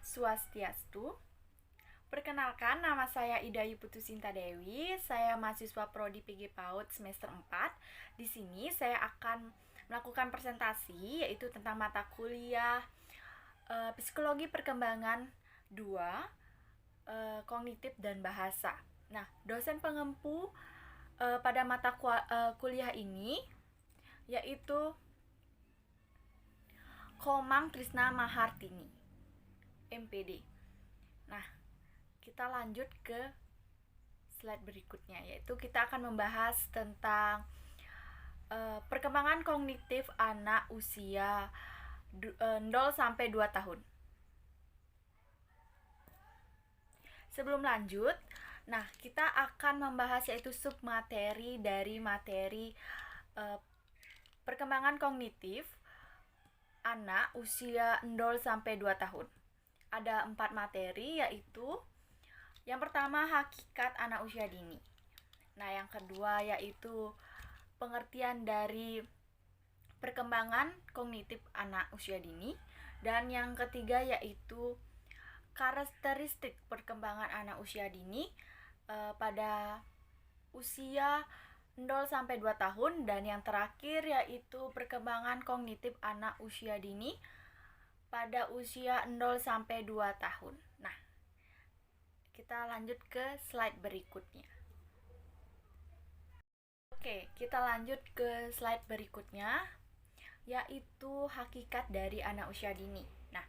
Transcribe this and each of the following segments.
Swastiastu. Perkenalkan, nama saya Idayu Putusinta Dewi. Saya mahasiswa Prodi PG PAUD semester 4. Di sini saya akan melakukan presentasi yaitu tentang mata kuliah Psikologi Perkembangan 2, Kognitif dan Bahasa. Nah, dosen pengempu pada mata kuliah ini yaitu Komang Trisna Mahartini, MPD. Nah, kita lanjut ke slide berikutnya, yaitu kita akan membahas tentang perkembangan kognitif anak usia 0 sampai 2 tahun. Sebelum lanjut, nah kita akan membahas yaitu submateri dari materi perkembangan kognitif anak usia 0 sampai 2 tahun. Ada 4 materi, yaitu yang pertama hakikat anak usia dini. Nah, yang kedua yaitu pengertian dari perkembangan kognitif anak usia dini. Dan yang ketiga yaitu karakteristik perkembangan anak usia dini pada usia 0 sampai 2 tahun. Dan yang terakhir yaitu perkembangan kognitif anak usia dini pada usia 0 sampai 2 tahun. Nah, kita lanjut ke slide berikutnya. Oke, kita lanjut ke slide berikutnya, yaitu hakikat dari anak usia dini. Nah,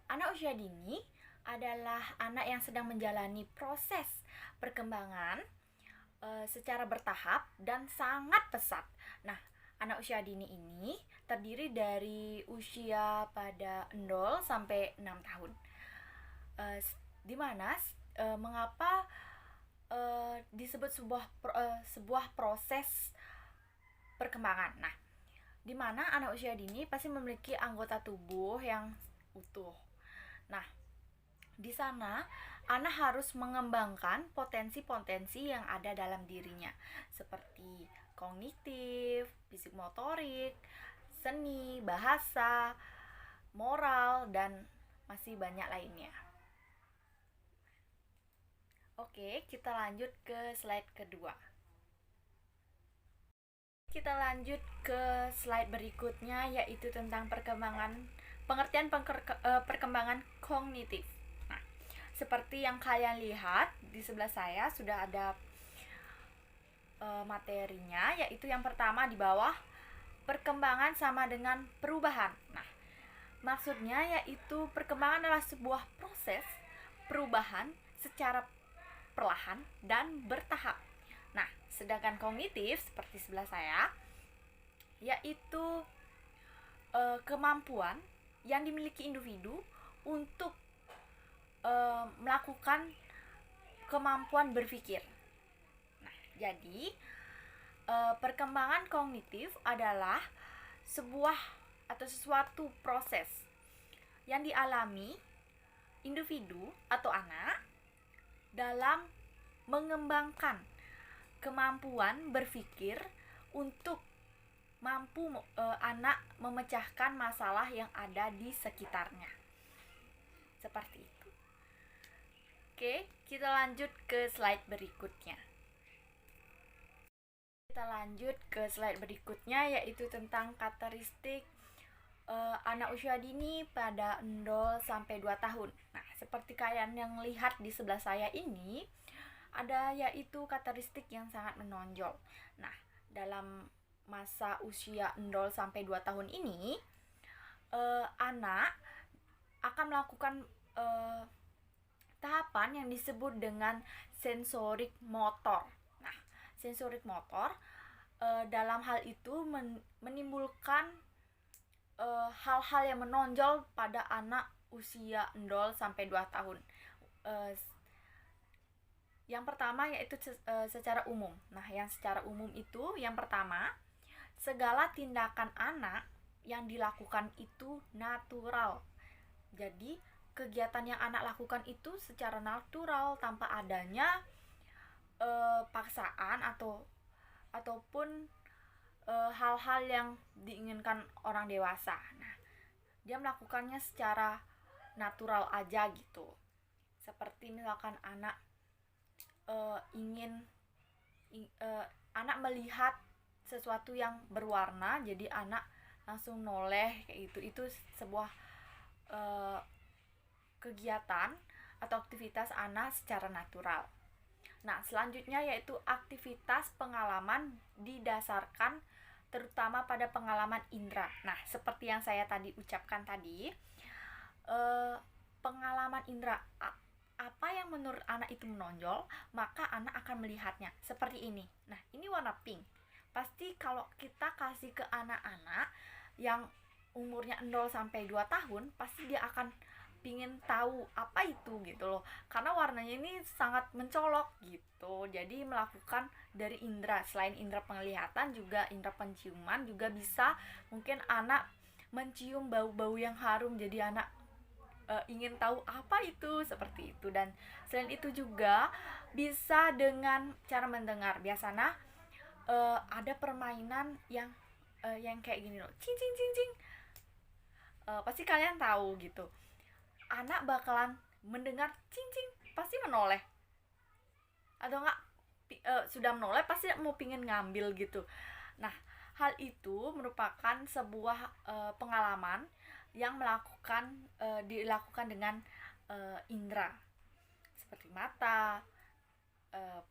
anak usia dini adalah anak yang sedang menjalani proses perkembangan secara bertahap dan sangat pesat. Nah, anak usia dini ini terdiri dari usia pada 0 sampai 6 tahun. Di mana mengapa disebut sebuah proses perkembangan. Nah, di mana anak usia dini pasti memiliki anggota tubuh yang utuh. Nah, di sana anak harus mengembangkan potensi-potensi yang ada dalam dirinya, seperti kognitif, fisik motorik, seni, bahasa, moral, dan masih banyak lainnya. Oke, kita lanjut ke slide kedua. Kita lanjut ke slide berikutnya, yaitu tentang pengertian perkembangan kognitif. Nah, seperti yang kalian lihat di sebelah saya sudah ada materinya, yaitu yang pertama di bawah, perkembangan sama dengan perubahan. Nah, maksudnya yaitu perkembangan adalah sebuah proses perubahan secara perlahan dan bertahap. Nah, sedangkan kognitif seperti sebelah saya yaitu kemampuan yang dimiliki individu untuk melakukan kemampuan berpikir. Nah, jadi perkembangan kognitif adalah sebuah atau sesuatu proses yang dialami individu atau anak dalam mengembangkan kemampuan berpikir untuk mampu anak memecahkan masalah yang ada di sekitarnya. Seperti itu. Oke, kita lanjut ke slide berikutnya. Kita lanjut ke slide berikutnya, yaitu tentang karakteristik anak usia dini pada 0 sampai 2 tahun. Nah, seperti kalian yang lihat di sebelah saya ini, ada yaitu karakteristik yang sangat menonjol. Nah, dalam masa usia 0 sampai 2 tahun ini, anak akan melakukan tahapan yang disebut dengan sensorik motor. Nah, sensorik motor dalam hal itu menimbulkan hal-hal yang menonjol pada anak usia 0 sampai 2 tahun. Yang pertama yaitu secara umum. Nah, yang secara umum itu yang pertama, segala tindakan anak yang dilakukan itu natural. Jadi, kegiatan yang anak lakukan itu secara natural tanpa adanya paksaan ataupun hal-hal yang diinginkan orang dewasa. Nah, dia melakukannya secara natural aja gitu. Seperti misalkan anak ingin anak melihat sesuatu yang berwarna, jadi anak langsung noleh kayak gitu. Itu sebuah kegiatan atau aktivitas anak secara natural. Nah, selanjutnya yaitu aktivitas pengalaman didasarkan terutama pada pengalaman indera. Nah, seperti yang saya tadi ucapkan tadi, pengalaman indera apa yang menurut anak itu menonjol, maka anak akan melihatnya. Seperti ini. Nah, ini warna pink. Pasti kalau kita kasih ke anak-anak yang umurnya 0 sampai 2 tahun, pasti dia akan pingin tahu apa itu gitu loh, karena warnanya ini sangat mencolok gitu. Jadi melakukan dari indera, selain indera penglihatan juga indera penciuman juga bisa. Mungkin anak mencium bau-bau yang harum, jadi anak ingin tahu apa itu, seperti itu. Dan selain itu juga bisa dengan cara mendengar. Biasanya ada permainan yang kayak gini loh, cing cing cing cing. Pasti kalian tahu gitu, anak bakalan mendengar cincin pasti menoleh, atau enggak sudah menoleh pasti mau pingin ngambil gitu. Nah, hal itu merupakan sebuah pengalaman yang dilakukan dengan indera seperti mata,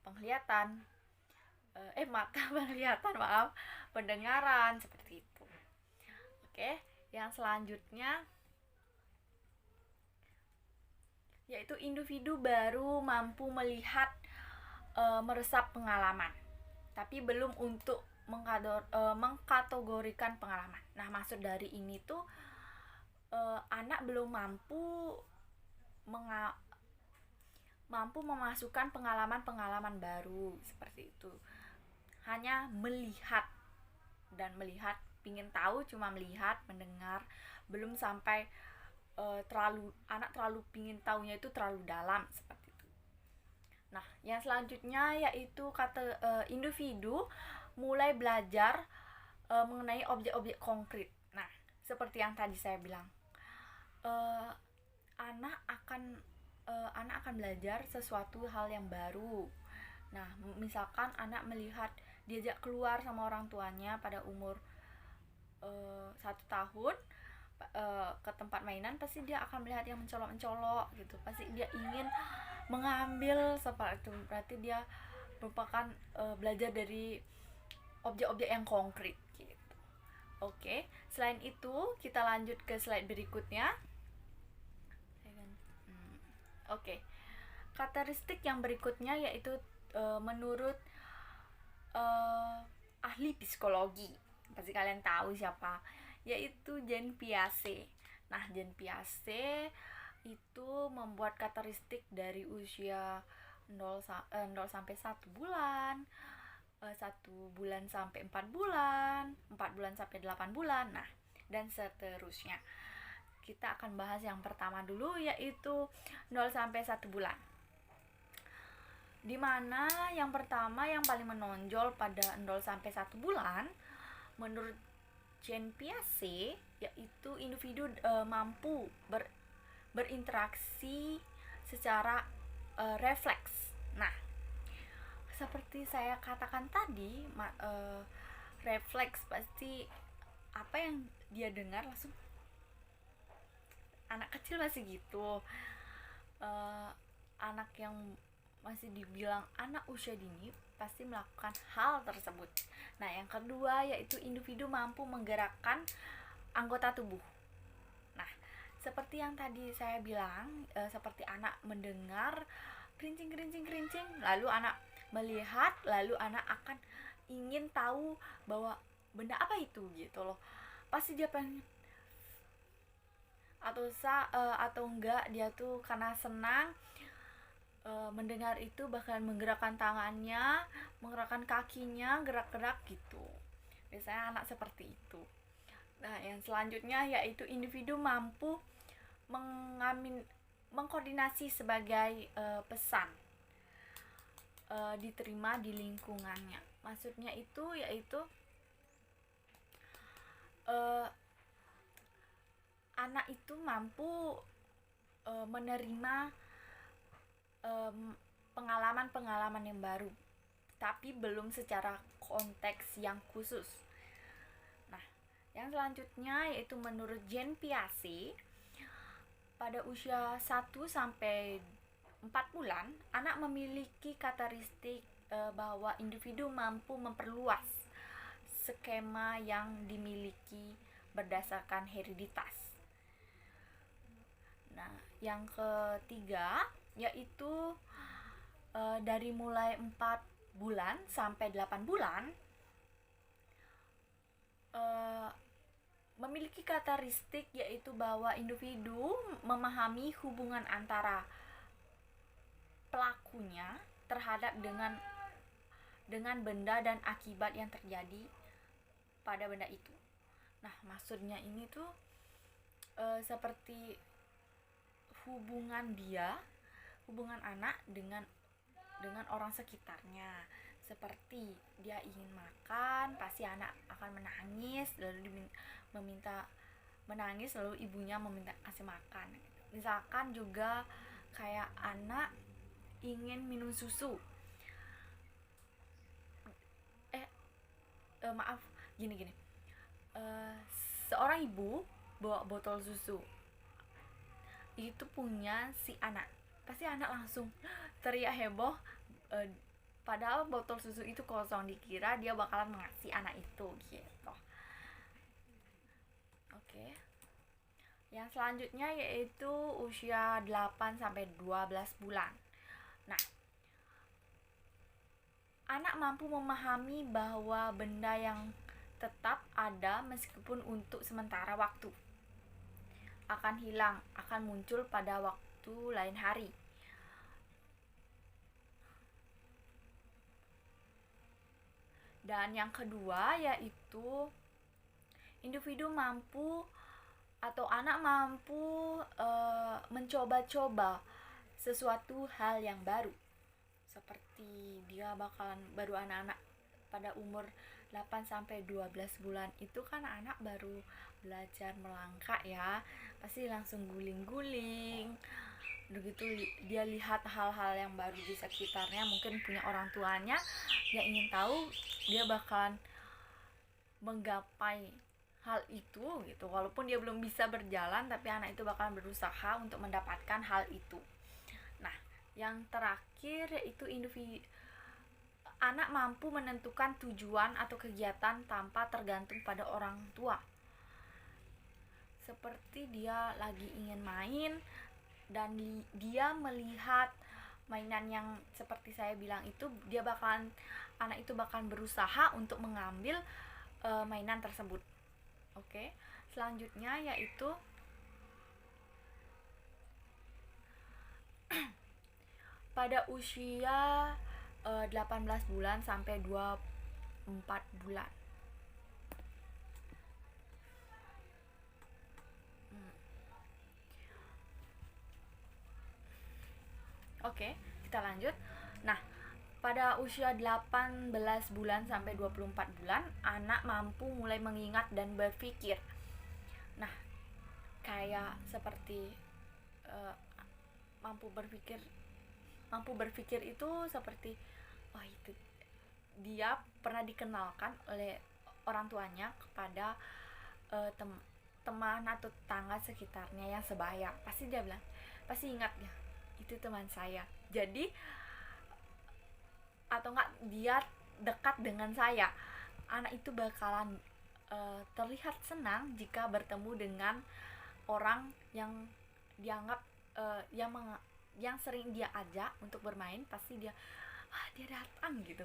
penglihatan, penglihatan, maaf, pendengaran, seperti itu. Oke, yang selanjutnya yaitu individu baru mampu melihat meresap pengalaman, tapi belum untuk mengkategorikan pengalaman. Nah, maksud dari ini tuh anak belum mampu memasukkan pengalaman-pengalaman baru seperti itu. Hanya melihat dan melihat, pingin tahu cuma melihat, mendengar, belum sampai anak terlalu pingin tahunya itu terlalu dalam seperti itu. Nah, yang selanjutnya yaitu individu mulai belajar mengenai objek-objek konkret. Nah, seperti yang tadi saya bilang, anak akan belajar sesuatu hal yang baru. Nah, misalkan anak melihat diajak keluar sama orang tuanya pada umur 1 tahun ke tempat mainan, pasti dia akan melihat yang mencolok-mencolok gitu. Pasti dia ingin mengambil seperti itu. Berarti dia merupakan belajar dari objek-objek yang konkret gitu. Oke, selain itu kita lanjut ke slide berikutnya. Oke, karakteristik yang berikutnya yaitu menurut ahli psikologi, pasti kalian tahu siapa, yaitu Jean Piaget. Nah, Jean Piaget itu membuat karakteristik dari usia 0 sampai 1 bulan, 1 bulan sampai 4 bulan, 4 bulan sampai 8 bulan, nah, dan seterusnya. Kita akan bahas yang pertama dulu, yaitu 0 sampai 1 bulan. Dimana yang pertama yang paling menonjol pada 0 sampai 1 bulan menurut Jean Piaget yaitu individu mampu berinteraksi secara refleks. Nah, seperti saya katakan tadi, refleks pasti apa yang dia dengar langsung. Anak kecil masih gitu, anak yang masih dibilang anak usia dini pasti melakukan hal tersebut. Nah, yang kedua yaitu individu mampu menggerakkan anggota tubuh. Nah, seperti yang tadi saya bilang, seperti anak mendengar kerincing, lalu anak melihat, lalu anak akan ingin tahu bahwa benda apa itu gitu loh. Pasti dia pengen, atau enggak dia tuh karena senang mendengar itu bahkan menggerakkan tangannya, menggerakkan kakinya, gerak-gerak gitu. Biasanya anak seperti itu. Nah, yang selanjutnya yaitu individu mampu mengkoordinasi sebagai pesan diterima di lingkungannya. Maksudnya itu yaitu anak itu mampu menerima pengalaman-pengalaman yang baru, tapi belum secara konteks yang khusus. Nah, yang selanjutnya yaitu menurut Jean Piaget, pada usia 1-4 bulan, anak memiliki karakteristik bahwa individu mampu memperluas skema yang dimiliki berdasarkan hereditas. Nah, yang ketiga yaitu dari mulai 4 bulan sampai 8 bulan memiliki karakteristik yaitu bahwa individu memahami hubungan antara pelakunya terhadap dengan benda dan akibat yang terjadi pada benda itu. Nah, maksudnya ini tuh seperti hubungan anak dengan orang sekitarnya. Seperti dia ingin makan, pasti anak akan menangis, lalu lalu ibunya meminta kasih makan. Misalkan juga kayak anak ingin minum susu. Gini. Seorang ibu bawa botol susu. Itu punya si anak. Pasti anak langsung teriak heboh, padahal botol susu itu kosong, dikira dia bakalan mengasih anak itu gitu. Oke. Yang selanjutnya yaitu usia 8-12 bulan. Nah, anak mampu memahami bahwa benda yang tetap ada meskipun untuk sementara waktu, akan hilang, akan muncul pada waktu lain hari. Dan yang kedua yaitu individu mampu atau anak mampu mencoba-coba sesuatu hal yang baru. Seperti dia bakalan baru anak-anak pada umur 8-12 bulan itu kan anak baru belajar melangkah ya, pasti langsung guling-guling. Begitu dia lihat hal-hal yang baru di sekitarnya, mungkin punya orang tuanya yang ingin tahu, dia bakalan menggapai hal itu gitu. Walaupun dia belum bisa berjalan, tapi anak itu bakalan berusaha untuk mendapatkan hal itu. Nah, yang terakhir yaitu anak mampu menentukan tujuan atau kegiatan tanpa tergantung pada orang tua. Seperti dia lagi ingin main dan dia melihat mainan yang seperti saya bilang itu, anak itu bakalan berusaha untuk mengambil mainan tersebut. Oke. Selanjutnya yaitu pada usia 18 bulan sampai 24 bulan. Oke, kita lanjut. Nah, pada usia 18 bulan sampai 24 bulan, anak mampu mulai mengingat dan berpikir. Nah, kayak seperti mampu berpikir itu seperti itu dia pernah dikenalkan oleh orang tuanya kepada teman atau tetangga sekitarnya yang sebaya. Pasti dia bilang, pasti ingat ya, itu teman saya. Jadi atau enggak dia dekat dengan saya, anak itu bakalan terlihat senang jika bertemu dengan orang yang dianggap yang sering dia ajak untuk bermain. Pasti dia datang gitu,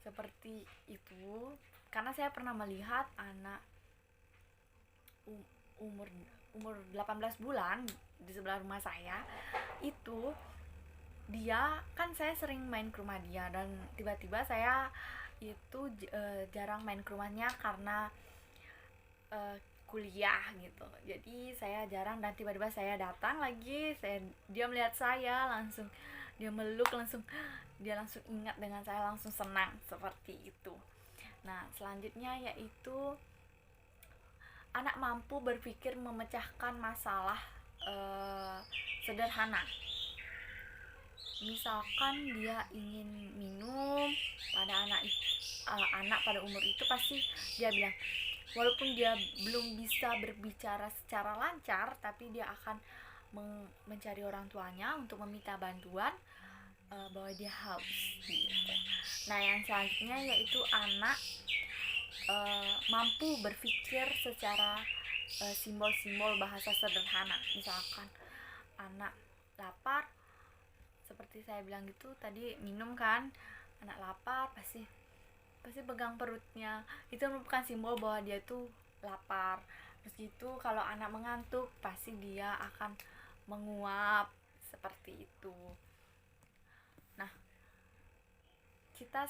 seperti itu. Karena saya pernah melihat anak umur 18 bulan di sebelah rumah saya itu, dia kan saya sering main ke rumah dia, dan tiba-tiba saya itu jarang main ke rumahnya karena kuliah gitu. Jadi saya jarang, dan tiba-tiba saya datang lagi, dia melihat saya, langsung dia meluk, dia langsung ingat dengan saya, langsung senang, seperti itu. Nah, selanjutnya yaitu anak mampu berpikir memecahkan masalah sederhana. Misalkan dia ingin minum, pada anak pada umur itu pasti dia bilang, walaupun dia belum bisa berbicara secara lancar, tapi dia akan mencari orang tuanya untuk meminta bantuan bahwa dia haus gitu. Nah, yang selanjutnya yaitu anak mampu berpikir secara simbol-simbol bahasa sederhana. Misalkan anak lapar, seperti saya bilang gitu tadi, minum kan, anak lapar pasti pegang perutnya, itu merupakan simbol bahwa dia tuh lapar. Terus gitu kalau anak mengantuk pasti dia akan menguap, seperti itu. Nah, kita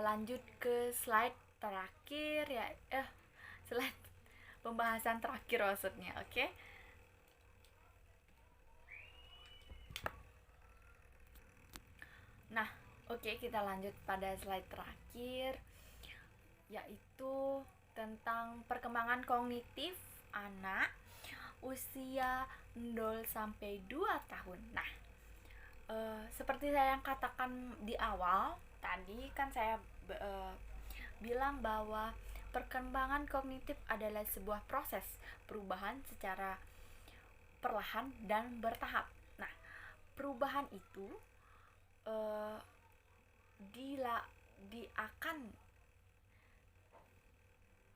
lanjut ke slide terakhir ya, slide pembahasan terakhir maksudnya, oke? Nah, oke, kita lanjut pada slide terakhir, yaitu tentang perkembangan kognitif anak usia 0 sampai 2 tahun. Nah, seperti saya yang katakan di awal tadi kan, saya bilang bahwa perkembangan kognitif adalah sebuah proses perubahan secara perlahan dan bertahap. Nah, perubahan itu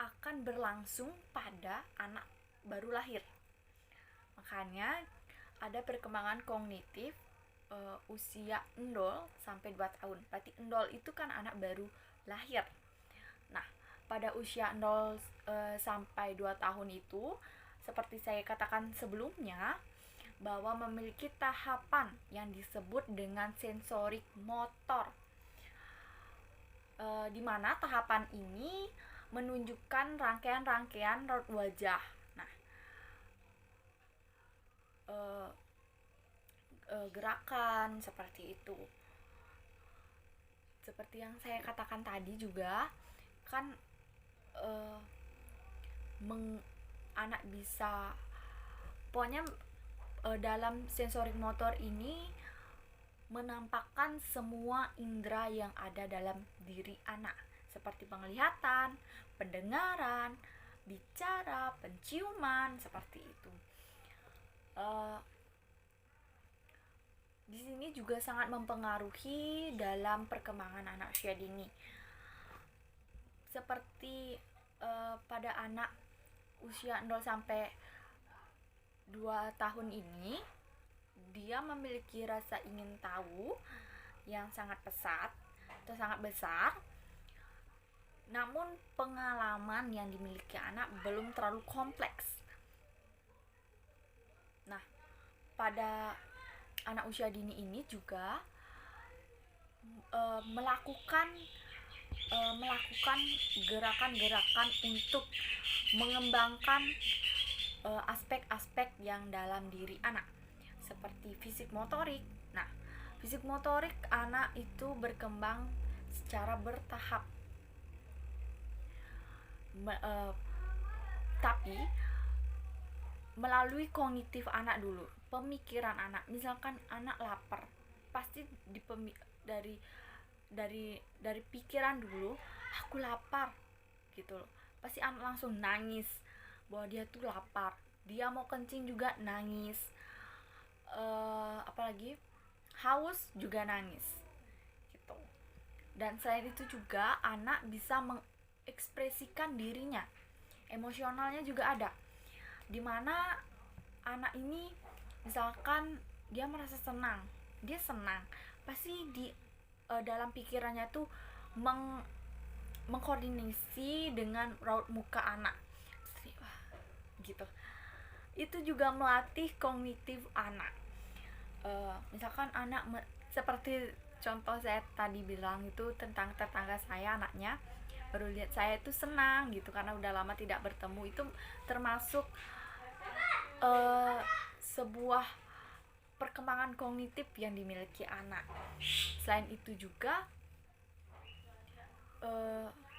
akan berlangsung pada anak baru lahir. Makanya ada perkembangan kognitif usia 0 sampai 2 tahun. Berarti 0 itu kan anak baru lahir. Nah, pada usia 0 sampai 2 tahun itu, seperti saya katakan sebelumnya, bahwa memiliki tahapan yang disebut dengan sensorik motor, di mana tahapan ini menunjukkan rangkaian-rangkaian raut wajah. Nah, gerakan seperti itu. Seperti yang saya katakan tadi juga kan, anak bisa, pokoknya dalam sensorik motor ini menampakkan semua indera yang ada dalam diri anak, seperti penglihatan, pendengaran, bicara, penciuman, seperti itu. Di sini juga sangat mempengaruhi dalam perkembangan anak usia dini. Seperti pada anak usia 0 sampai 2 tahun ini, dia memiliki rasa ingin tahu yang sangat pesat atau sangat besar. Namun pengalaman yang dimiliki anak belum terlalu kompleks. Nah, pada anak usia dini ini juga melakukan gerakan-gerakan untuk mengembangkan aspek-aspek yang dalam diri anak, seperti fisik motorik. Nah, fisik motorik anak itu berkembang secara bertahap, tapi melalui kognitif anak dulu, pemikiran anak. Misalkan anak lapar, pasti dari pikiran dulu, aku lapar gitu loh. Pasti anak langsung nangis bahwa dia tuh lapar, dia mau kencing juga nangis, apalagi haus juga nangis gitu. Dan selain itu juga anak bisa mengekspresikan dirinya, emosionalnya juga ada, dimana anak ini misalkan dia merasa senang, dia senang, pasti di dalam pikirannya tuh mengkoordinasi dengan raut muka anak gitu. Itu juga melatih kognitif anak. Misalkan anak seperti contoh saya tadi bilang itu tentang tetangga saya, anaknya baru lihat saya itu senang gitu karena udah lama tidak bertemu. Itu termasuk sebuah perkembangan kognitif yang dimiliki anak. Selain itu juga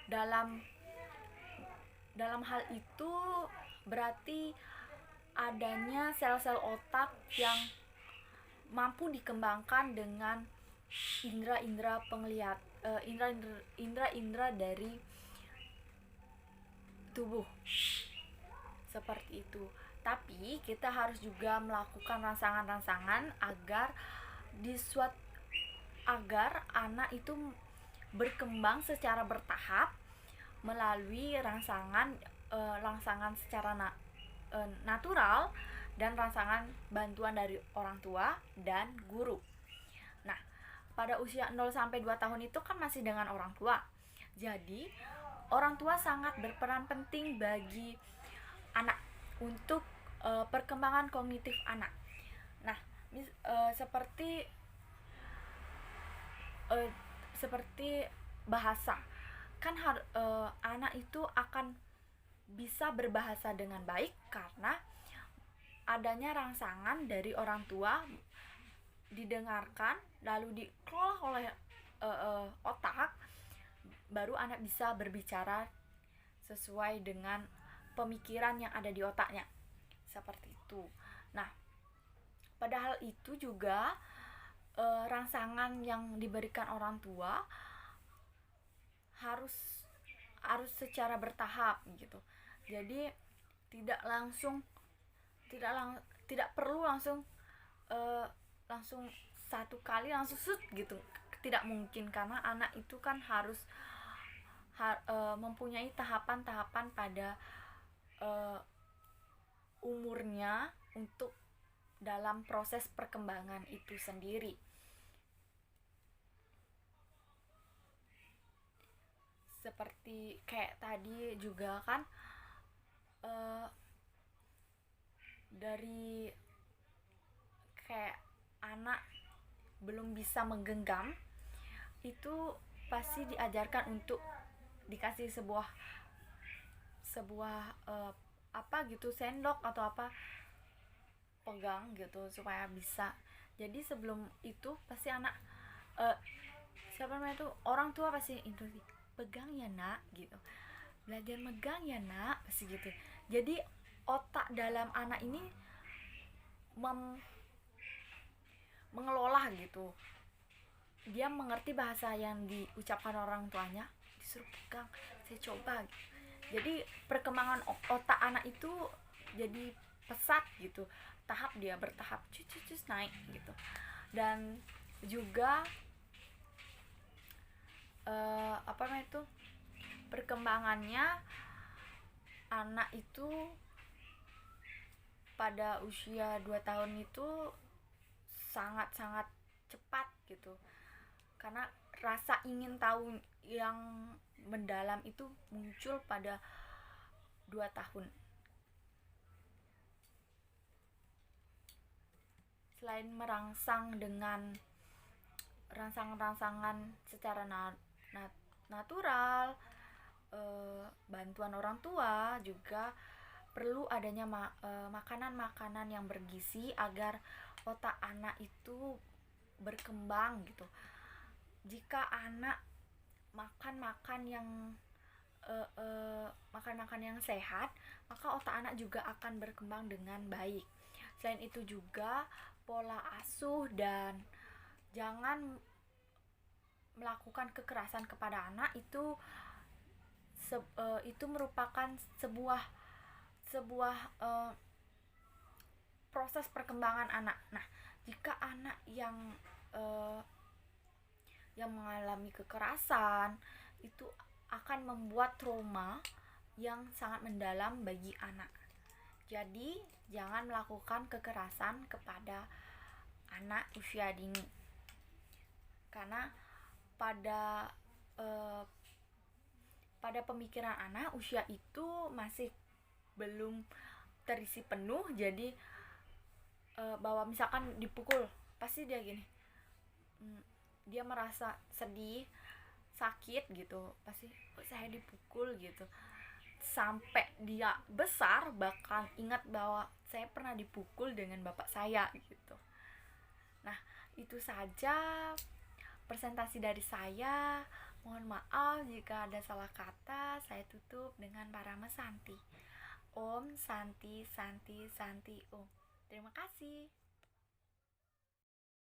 dalam hal itu berarti adanya sel-sel otak yang mampu dikembangkan dengan indera-indera penglihat indera-indera dari tubuh seperti itu. Tapi kita harus juga melakukan rangsangan-rangsangan agar anak itu berkembang secara bertahap melalui rangsangan secara natural dan rangsangan bantuan dari orang tua dan guru. Nah, pada usia 0 sampai 2 tahun itu kan masih dengan orang tua. Jadi, orang tua sangat berperan penting bagi anak untuk perkembangan kognitif anak. Nah, seperti bahasa. Kan anak itu akan bisa berbahasa dengan baik karena adanya rangsangan dari orang tua didengarkan lalu dikelola oleh otak, baru anak bisa berbicara sesuai dengan pemikiran yang ada di otaknya, seperti itu. Nah, padahal itu juga rangsangan yang diberikan orang tua harus secara bertahap gitu. Jadi tidak perlu langsung satu kali langsung gitu, tidak mungkin, karena anak itu kan harus mempunyai tahapan-tahapan pada umurnya untuk dalam proses perkembangan itu sendiri. Seperti kayak tadi juga kan dari kayak anak belum bisa menggenggam, itu pasti diajarkan untuk dikasih sebuah apa gitu, sendok atau apa, pegang gitu supaya bisa. Jadi sebelum itu pasti anak orang tua pasti instruksi, pegang ya nak gitu, belajar megang ya nak, pasti gitu. Jadi otak dalam anak ini mengelola gitu, dia mengerti bahasa yang diucapkan orang tuanya, disuruh pegang, saya coba gitu. Jadi perkembangan otak anak itu jadi pesat gitu, dia bertahap cus naik gitu. Dan juga perkembangannya anak itu pada usia 2 tahun itu sangat-sangat cepat gitu, karena rasa ingin tahu yang mendalam itu muncul pada 2 tahun. Selain merangsang dengan rangsangan secara natural, bantuan orang tua, juga perlu adanya makanan-makanan yang bergizi agar otak anak itu berkembang gitu. Jika anak makan yang sehat, maka otak anak juga akan berkembang dengan baik. Selain itu juga pola asuh dan jangan melakukan kekerasan kepada anak itu merupakan sebuah proses perkembangan anak. Nah, jika anak yang mengalami kekerasan itu akan membuat trauma yang sangat mendalam bagi anak. Jadi jangan melakukan kekerasan kepada anak usia dini, karena pada pemikiran anak usia itu masih belum terisi penuh. Jadi bahwa misalkan dipukul, pasti dia gini, dia merasa sedih, sakit gitu, pasti saya dipukul gitu. Sampai dia besar bakal ingat bahwa saya pernah dipukul dengan bapak saya gitu. Nah, itu saja presentasi dari saya. Mohon maaf jika ada salah kata. Saya tutup dengan para mesanti. Om Santi Santi Santi Om. Terima kasih.